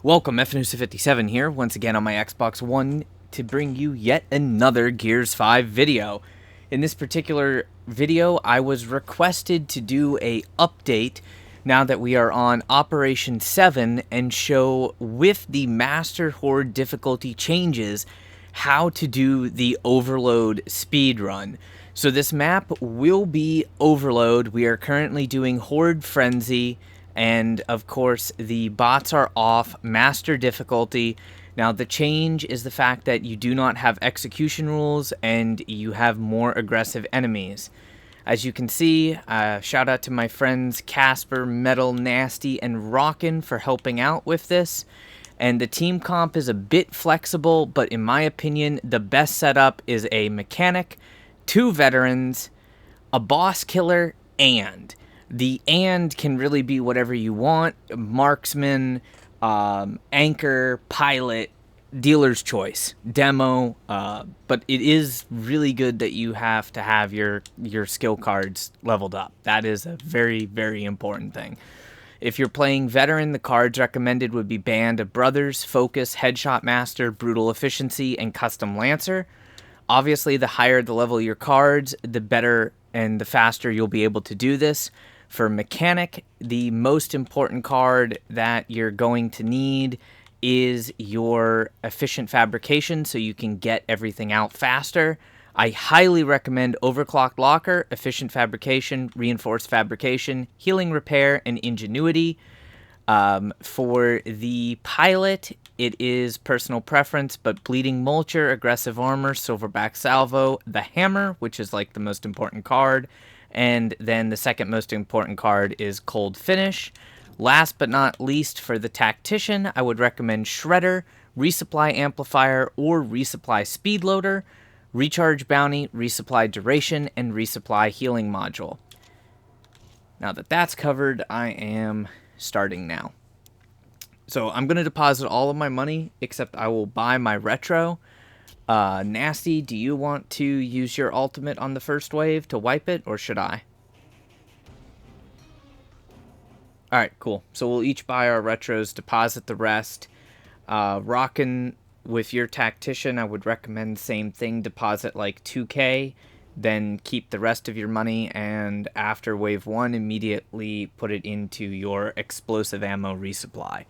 Welcome, FNUSA57 here, once again on my Xbox One, to bring you yet another Gears 5 video. In this particular video, I was requested to do a update now that we are on Operation 7 and show with the Master Horde difficulty changes how to do the Overload speedrun. So this map will be Overload. We are currently doing Horde Frenzy, and of course the bots are off master difficulty. Now the change is the fact that you do not have execution rules and you have more aggressive enemies. As you can see, shout out to my friends Casper, Metal, Nasty, and Rockin' for helping out with this. And the team comp is a bit flexible, but in my opinion, the best setup is a mechanic, 2 veterans, a boss killer, and the "and" can really be whatever you want: marksman, anchor, pilot, dealer's choice, demo. But it is really good that you have to have your skill cards leveled up. That is a very, very important thing. If you're playing veteran, the cards recommended would be Band of Brothers, Focus, Headshot Master, Brutal Efficiency, and Custom Lancer. Obviously, the higher the level of your cards, the better and the faster you'll be able to do this. For mechanic, the most important card that you're going to need is your efficient fabrication, so you can get everything out faster. I highly recommend Overclocked Locker, efficient fabrication, reinforced fabrication, healing repair, and ingenuity. For the pilot, it is personal preference, but bleeding mulcher, aggressive armor, silverback salvo, the hammer, which is like the most important card. And then the second most important card is Cold Finish. Last but not least, for the tactician, I would recommend Shredder, Resupply Amplifier, or Resupply Speed Loader, Recharge Bounty, Resupply Duration, and Resupply Healing Module. Now that that's covered, I am starting now. So I'm going to deposit all of my money, except I will buy my retro. Nasty, do you want to use your ultimate on the first wave to wipe it, or should I? Alright, cool. So we'll each buy our retros, deposit the rest. Rockin' with your tactician, I would recommend same thing, deposit like 2K, then keep the rest of your money, and after wave 1, immediately put it into your explosive ammo resupply.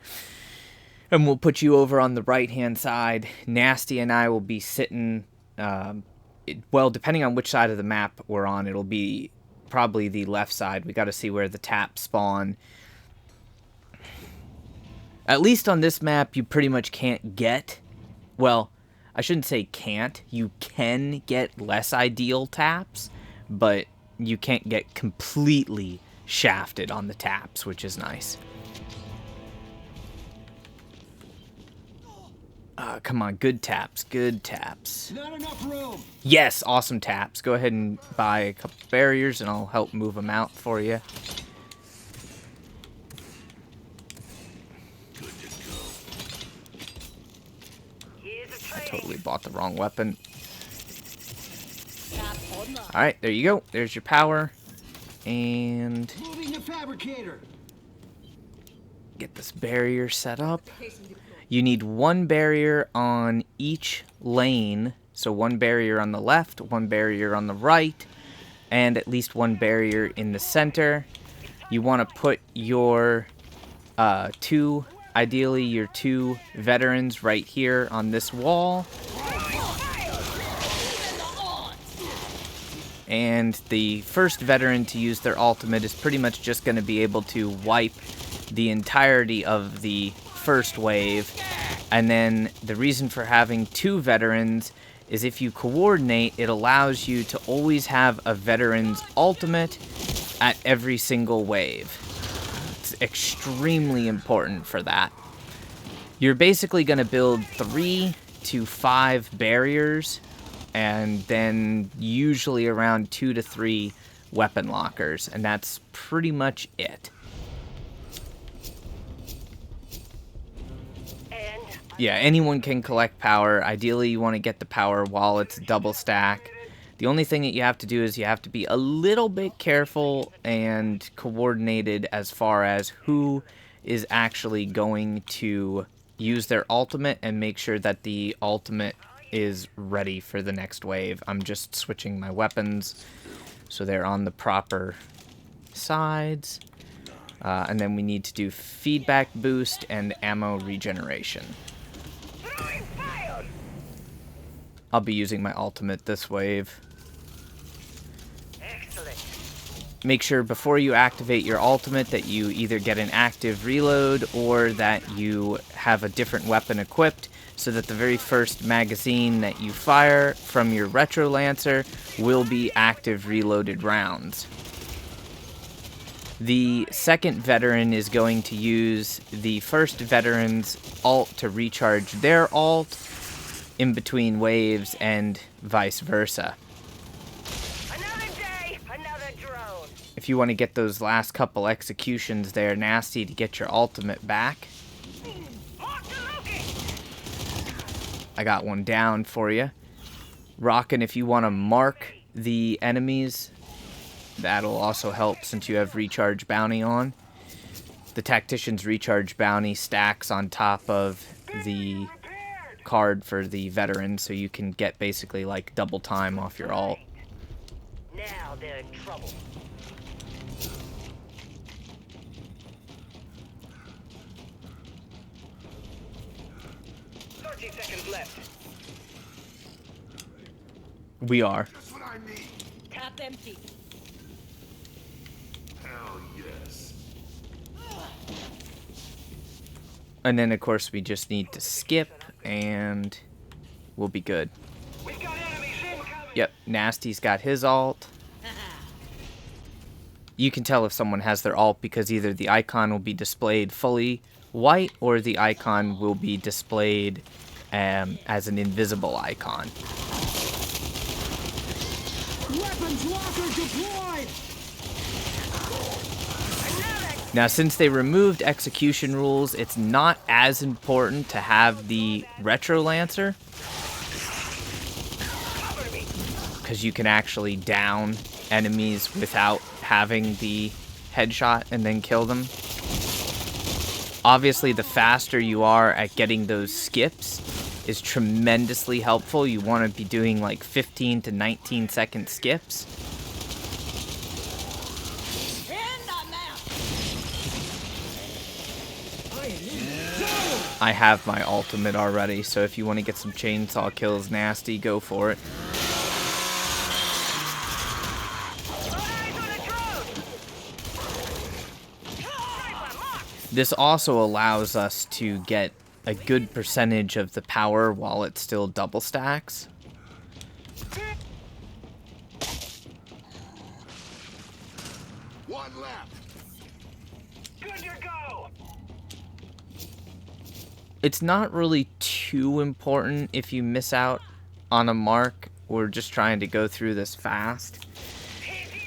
And we'll put you over on the right-hand side. Nasty and I will be sitting, well, depending on which side of the map we're on, it'll be probably the left side. We got to see where the taps spawn. At least on this map, you pretty much can't get, well, I shouldn't say can't. You can get less ideal taps, but you can't get completely shafted on the taps, which is nice. Come on, good taps, good taps. Not enough room. Yes, awesome taps. Go ahead and buy a couple barriers, and I'll help move them out for you. Good to go. I totally bought the wrong weapon. Alright, there you go. There's your power. And Moving the fabricator. get this barrier set up. You need 1 barrier on each lane. So 1 barrier on the left, 1 barrier on the right, and at least 1 barrier in the center. You want to put your ideally your 2 veterans right here on this wall. And the first veteran to use their ultimate is pretty much just going to be able to wipe the entirety of the first wave. And then the reason for having 2 veterans is if you coordinate, it allows you to always have a veteran's ultimate at every single wave. It's extremely important for that. You're basically going to build 3 to 5 barriers, and then usually around 2 to 3 weapon lockers, and that's pretty much it. Yeah, anyone can collect power. Ideally, you want to get the power while it's double stack. The only thing that you have to do is you have to be a little bit careful and coordinated as far as who is actually going to use their ultimate and make sure that the ultimate is ready for the next wave. I'm just switching my weapons so they're on the proper sides. And then we need to do feedback boost and ammo regeneration. I'll be using my ultimate this wave. Excellent. Make sure before you activate your ultimate that you either get an active reload or that you have a different weapon equipped so that the very first magazine that you fire from your Retro Lancer will be active reloaded rounds. The second veteran is going to use the first veteran's ult to recharge their ult in between waves and vice versa. Another day, another drone. If you want to get those last couple executions there, Nasty, to get your ultimate back. I got one down for you. Rockin', if you want to mark the enemies, that'll also help since you have recharge bounty on. The tactician's recharge bounty stacks on top of the card for the veteran, so you can get basically like double time off your ult. Now they're in trouble. Seconds left. We are. That's what I need. Tap empty. Hell yes. And then of course we just need to skip and we'll be good. We got enemies incoming. Yep, Nasty's got his ult. You can tell if someone has their ult because either the icon will be displayed fully white or the icon will be displayed as an invisible icon. Weapons locker deployed. Now, since they removed execution rules, it's not as important to have the Retro Lancer, because you can actually down enemies without having the headshot and then kill them. Obviously, the faster you are at getting those skips is tremendously helpful. You want to be doing like 15 to 19 second skips. I have my ultimate already, so if you want to get some chainsaw kills, Nasty, go for it. This also allows us to get a good percentage of the power while it still double stacks. One left. Good to go. It's not really too important if you miss out on a mark. We're just trying to go through this fast.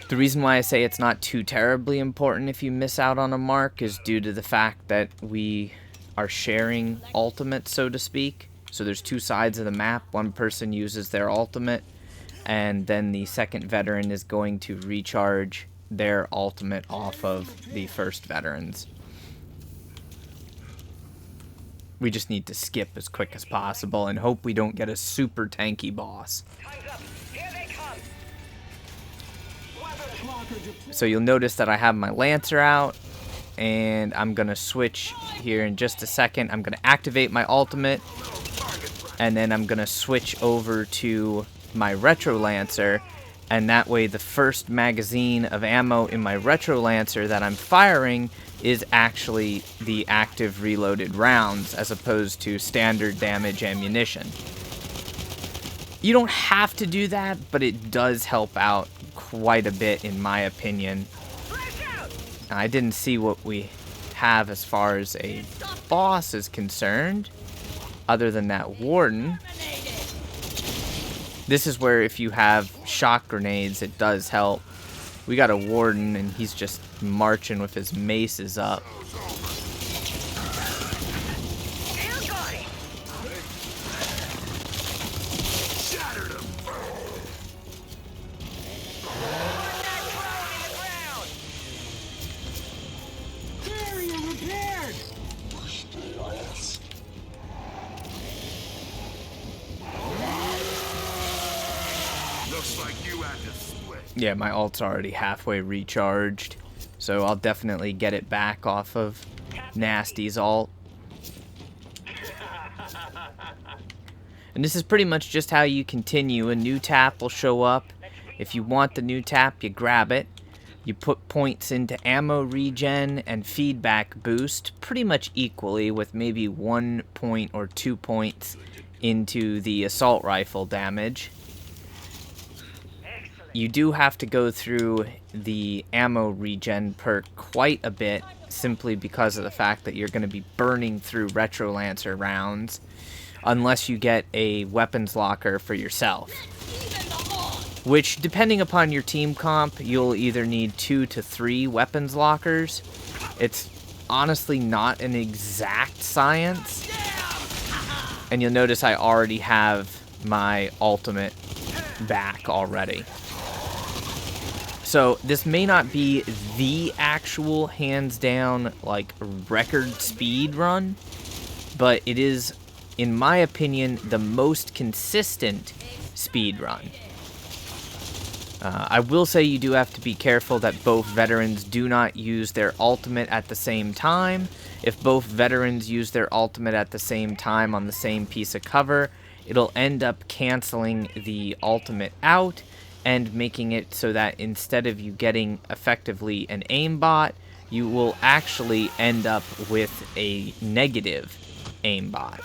The reason why I say it's not too terribly important if you miss out on a mark is due to the fact that we are sharing ultimates, so to speak. So there's two sides of the map. One person uses their ultimate, and then the second veteran is going to recharge their ultimate off of the first veteran's. We just need to skip as quick as possible and hope we don't get a super tanky boss. Time's up. Here they come. Weapons locker deployed. So you'll notice that I have my Lancer out, and I'm going to switch here in just a second. I'm going to activate my ultimate, and then I'm going to switch over to my Retro Lancer, and that way the first magazine of ammo in my Retro Lancer that I'm firing is actually the active reloaded rounds as opposed to standard damage ammunition. You don't have to do that, but it does help out quite a bit in my opinion. I didn't see what we have as far as a boss is concerned, other than that warden. This is where if you have shock grenades, it does help. We got a warden, and he's just marching with his maces up. Shattered him. Barrier repaired. Yeah, my ult's already halfway recharged, so I'll definitely get it back off of Nasty's ult. And this is pretty much just how you continue. A new tap will show up. If you want the new tap, you grab it. You put points into ammo regen and feedback boost pretty much equally, with maybe 1 point or 2 points into the assault rifle damage. You do have to go through the ammo regen perk quite a bit, simply because of the fact that you're going to be burning through Retro Lancer rounds, unless you get a weapons locker for yourself. Which, depending upon your team comp, you'll either need 2 to 3 weapons lockers. It's honestly not an exact science. And you'll notice I already have my ultimate back already. So this may not be the actual hands down like record speed run, but it is, in my opinion, the most consistent speed run. I will say you do have to be careful that both veterans do not use their ultimate at the same time. If both veterans use their ultimate at the same time on the same piece of cover, it'll end up canceling the ultimate out and making it so that instead of you getting effectively an aimbot, you will actually end up with a negative aimbot.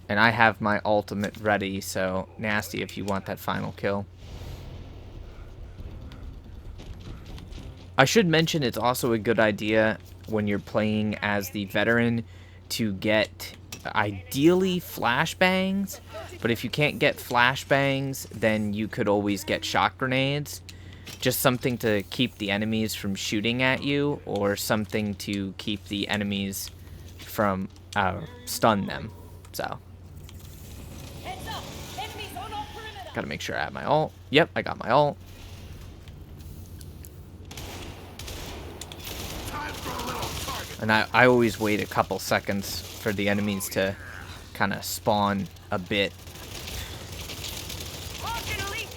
And I have my ultimate ready, so Nasty if you want that final kill. I should mention it's also a good idea when you're playing as the veteran to get ideally flashbangs, but if you can't get flashbangs, then you could always get shock grenades. Just something to keep the enemies from shooting at you, or something to keep the enemies from stun them. So gotta make sure I have my ult. Yep, I got my ult. And I always wait a couple seconds for the enemies to kind of spawn a bit.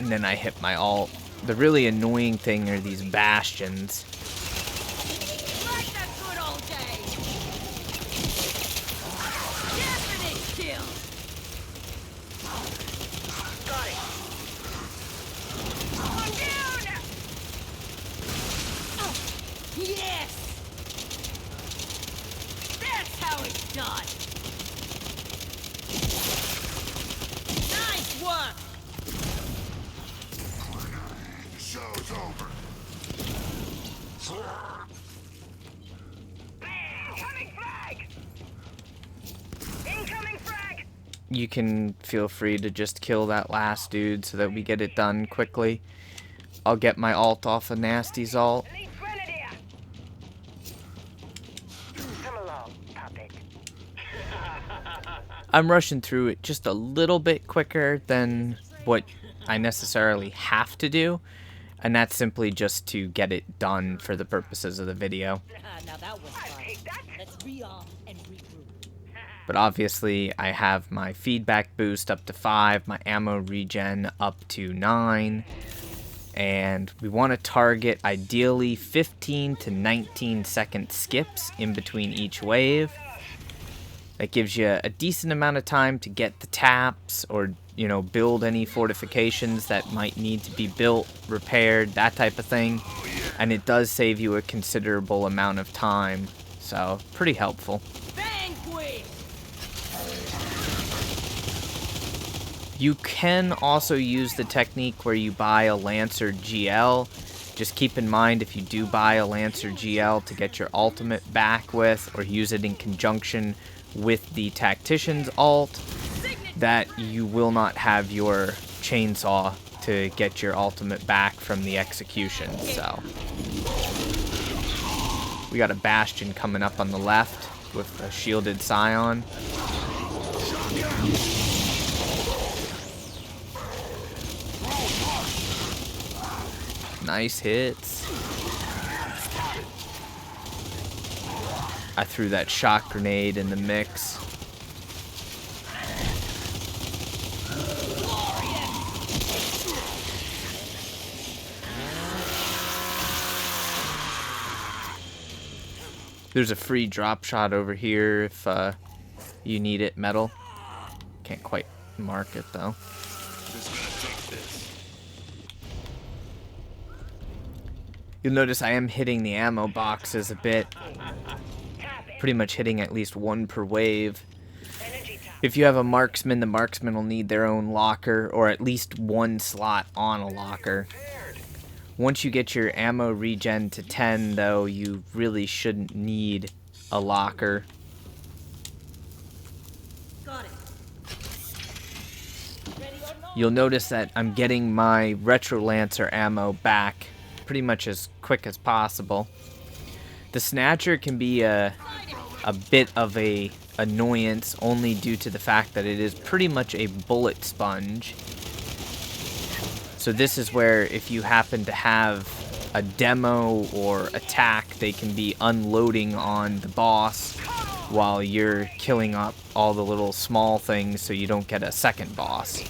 And then I hit my ult. The really annoying thing are these bastions. Nice work! Show's over. Incoming frag! Incoming frag! You can feel free to just kill that last dude so that we get it done quickly. I'll get my ult off of Nasty's ult. Elite Grenadier! Come along, puppet. I'm rushing through it just a little bit quicker than what I necessarily have to do, and that's simply just to get it done for the purposes of the video. Now that was fun. Let's rearm and regroup. But obviously I have my feedback boost up to 5, my ammo regen up to 9, and we want to target ideally 15 to 19 second skips in between each wave. That gives you a decent amount of time to get the taps, or, you know, build any fortifications that might need to be built, repaired, that type of thing. And it does save you a considerable amount of time, so pretty helpful. Vanquish! You can also use the technique where you buy a Lancer GL. Just keep in mind, if you do buy a Lancer GL to get your ultimate back with, or use it in conjunction with the Tactician's ult, that you will not have your chainsaw to get your ultimate back from the execution. So we got a Bastion coming up on the left with a shielded Scion. Nice hits. I threw that shock grenade in the mix. There's a free drop shot over here if you need it, metal. Can't quite mark it though. Just gonna take this. You'll notice I am hitting the ammo boxes a bit. Tap it. Pretty much hitting at least one per wave. Energy tap. If you have a marksman, the marksman will need their own locker, or at least one slot on a locker. Once you get your ammo regen to 10, though, you really shouldn't need a locker. Got it. Ready or not? You'll notice that I'm getting my Retro Lancer ammo back pretty much as quick as possible. The Snatcher can be a bit of a annoyance only due to the fact that it is pretty much a bullet sponge. So this is where if you happen to have a demo or attack, they can be unloading on the boss while you're killing up all the little small things so you don't get a second boss.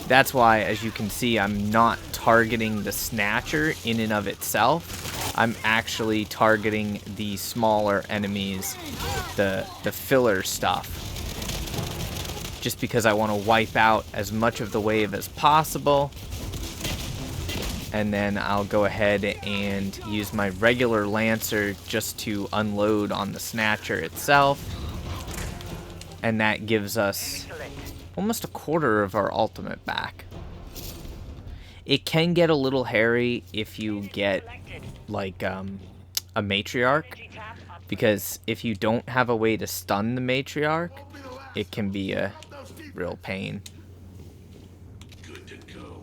That's why, as you can see, I'm not targeting the Snatcher in and of itself. I'm actually targeting the smaller enemies, the filler stuff. Just because I want to wipe out as much of the wave as possible. And then I'll go ahead and use my regular Lancer just to unload on the Snatcher itself. And that gives us almost a quarter of our ultimate back. It can get a little hairy if you get like a matriarch, because if you don't have a way to stun the matriarch, it can be a real pain. Good to go.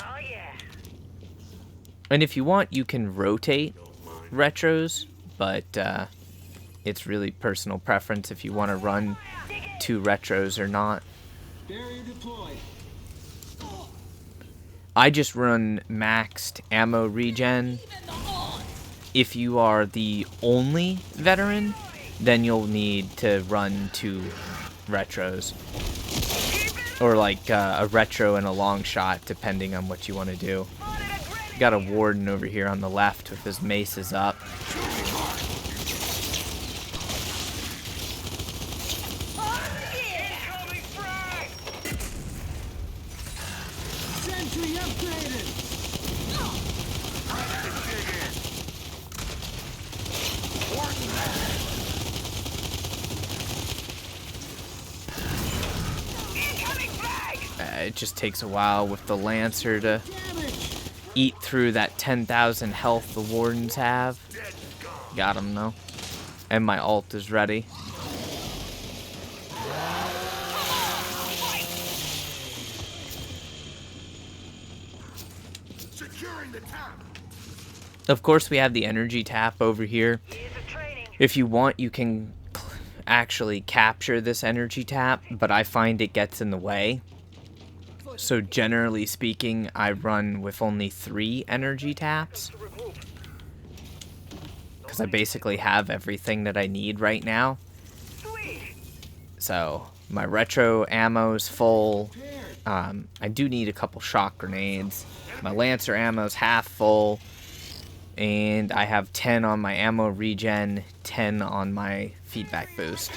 Oh yeah. And if you want, you can rotate retros, but it's really personal preference if you want to run 2 retros or not. Barrier deployed. I just run maxed ammo regen. If you are the only veteran, then you'll need to run 2 retros. Or like a retro and a long shot, depending on what you want to do. Got a warden over here on the left with his maces up. Incoming frag! Sentry upgraded. Incoming frag! It just takes a while with the Lancer to Damage. eat through that 10,000 health the wardens have. Got him though. And my ult is ready. Securing the tap. Of course, we have the energy tap over here. Here's a training. If you want, you can actually capture this energy tap, but I find it gets in the way. So generally speaking, I run with only 3 energy taps, because I basically have everything that I need right now. Sweet. So my retro ammo's full. I do need a couple shock grenades. My Lancer ammo's half full. And I have 10 on my ammo regen, 10 on my feedback boost.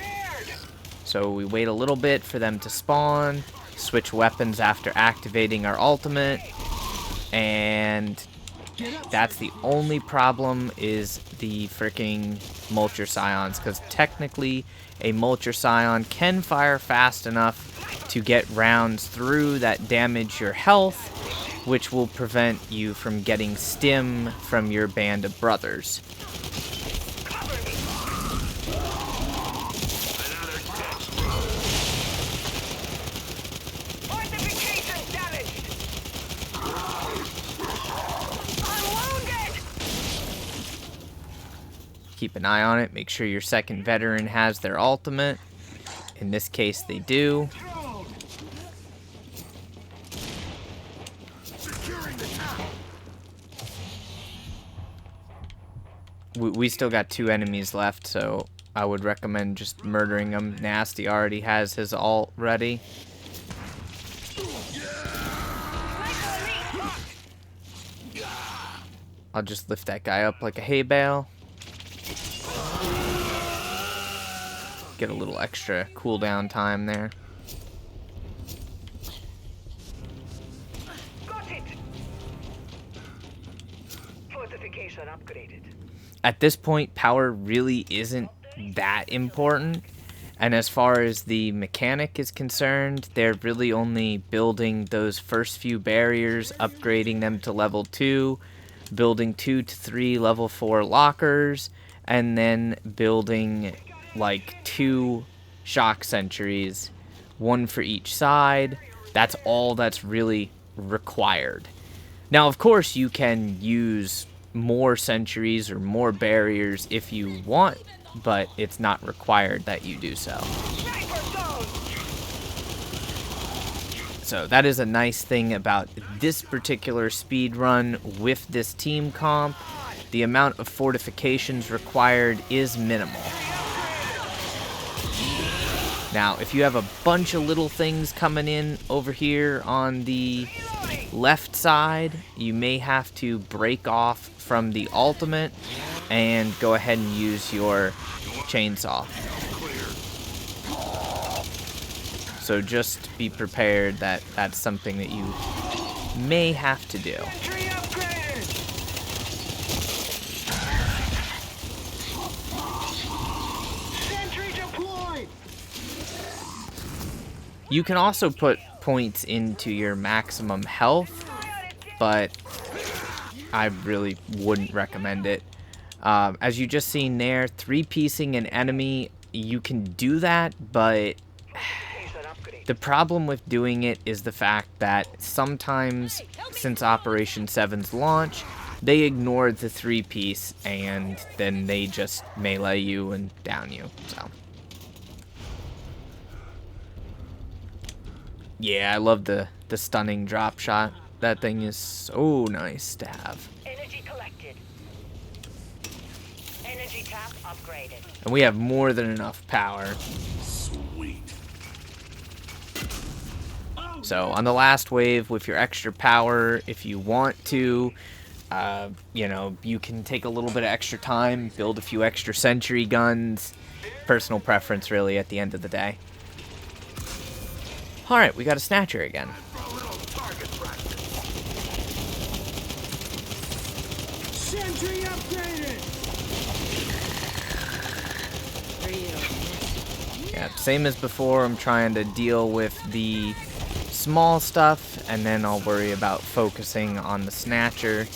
So we wait a little bit for them to spawn, switch weapons after activating our ultimate, and that's the only problem is the freaking Mulcher Scions, because technically a Mulcher Scion can fire fast enough to get rounds through that damage your health, which will prevent you from getting stim from your band of brothers. Fortification damaged. I'm wounded. Keep an eye on it, make sure your second veteran has their ultimate. In this case, they do. Securing the tap. We still got 2 enemies left, so I would recommend just murdering them. Nasty already has his ult ready. I'll just lift that guy up like a hay bale. Get a little extra cooldown time there. Got it. Fortification upgraded. At this point, power really isn't that important. And as far as the mechanic is concerned, they're really only building those first few barriers, upgrading them to level 2, building 2 to 3 level 4 lockers, and then building like 2 shock sentries, 1 for each side. That's all that's really required. Now, of course, you can use more sentries or more barriers if you want, but it's not required that you do so. So that is a nice thing about this particular speed run with this team comp. The amount of fortifications required is minimal. Now, if you have a bunch of little things coming in over here on the left side, you may have to break off from the ultimate and go ahead and use your chainsaw. So just be prepared that that's something that you may have to do. Sentry deployed! You can also put points into your maximum health, but I really wouldn't recommend it. As you just seen there, 3-piecing an enemy, you can do that, but the problem with doing it is the fact that sometimes, since Operation 7's launch, they ignored the 3-piece, and then they just melee you and down you, so. Yeah, I love the stunning drop shot. That thing is so nice to have. Energy collected. Energy tap upgraded. And we have more than enough power. Sweet. So on the last wave with your extra power, if you want to, you know, you can take a little bit of extra time, build a few extra sentry guns. Personal preference, really, at the end of the day. Alright, we got a snatcher again. Sentry upgraded! Yeah, same as before, I'm trying to deal with the small stuff, and then I'll worry about focusing on the snatcher.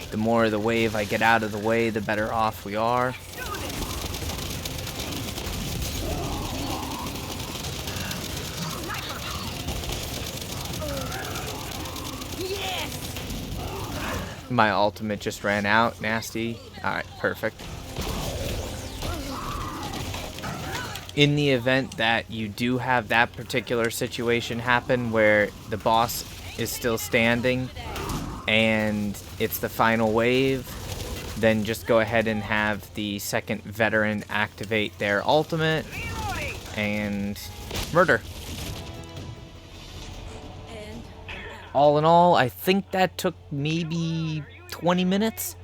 The more of the wave I get out of the way, the better off we are. My ultimate just ran out. Nasty. Alright, perfect. In the event that you do have that particular situation happen where the boss is still standing and it's the final wave, then just go ahead and have the second veteran activate their ultimate and murder. All in all, I think that took maybe 20 minutes.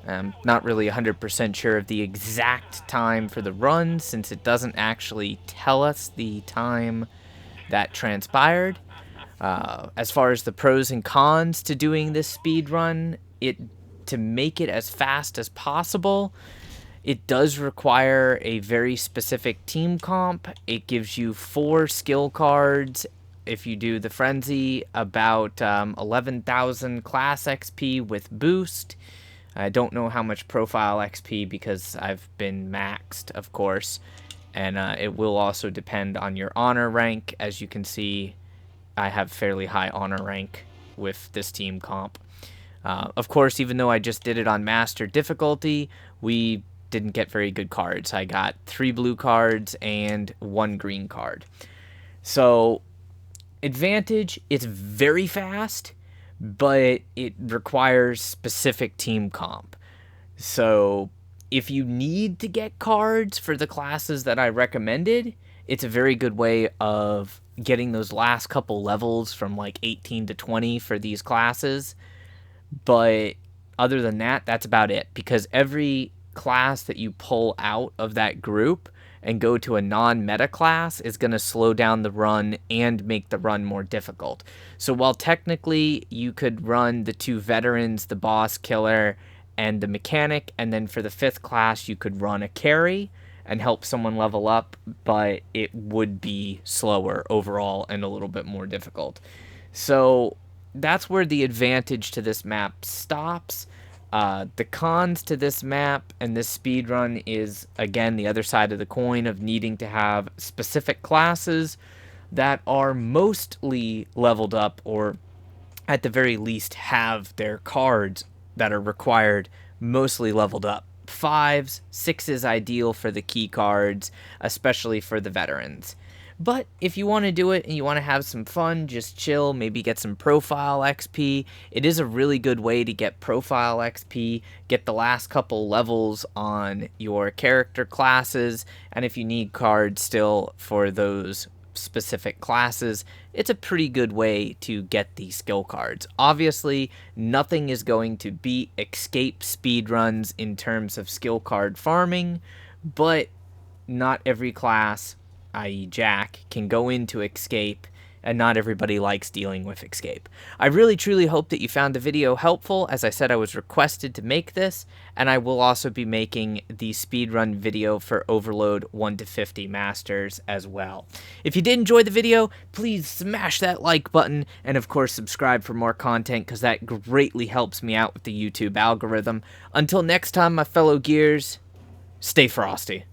I'm not really 100% sure of the exact time for the run, since it doesn't actually tell us the time that transpired. As far as the pros and cons to doing this speed run, to make it as fast as possible, it does require a very specific team comp. It gives you 4 skill cards. If you do the Frenzy, about 11,000 class XP with boost. I don't know how much profile XP because I've been maxed, of course. And it will also depend on your honor rank. As you can see, I have fairly high honor rank with this team comp. Of course, even though I just did it on master difficulty, we didn't get very good cards. I got 3 blue cards and 1 green card. So, advantage, it's very fast, but it requires specific team comp. So, if you need to get cards for the classes that I recommended, it's a very good way of getting those last couple levels from like 18 to 20 for these classes. But other than that, that's about it, because every class that you pull out of that group and go to a non-meta class is going to slow down the run and make the run more difficult. So while technically you could run the 2 veterans, the boss killer, and the mechanic, and then for the 5th class you could run a carry and help someone level up, but it would be slower overall and a little bit more difficult. So that's where the advantage to this map stops. The cons to this map and this speedrun is, again, the other side of the coin of needing to have specific classes that are mostly leveled up, or at the very least have their cards that are required mostly leveled up. 5s, 6s ideal for the key cards, especially for the veterans. But if you want to do it and you want to have some fun, just chill, maybe get some profile XP, it is a really good way to get profile XP, get the last couple levels on your character classes, and if you need cards still for those specific classes, it's a pretty good way to get these skill cards. Obviously, nothing is going to beat escape speedruns in terms of skill card farming, but not every class, i.e. Jack, can go into escape, and not everybody likes dealing with escape. I really truly hope that you found the video helpful. As I said, I was requested to make this, and I will also be making the speedrun video for Overload 1 to 50 Masters as well. If you did enjoy the video, please smash that like button, and of course subscribe for more content, because that greatly helps me out with the YouTube algorithm. Until next time, my fellow Gears, stay frosty.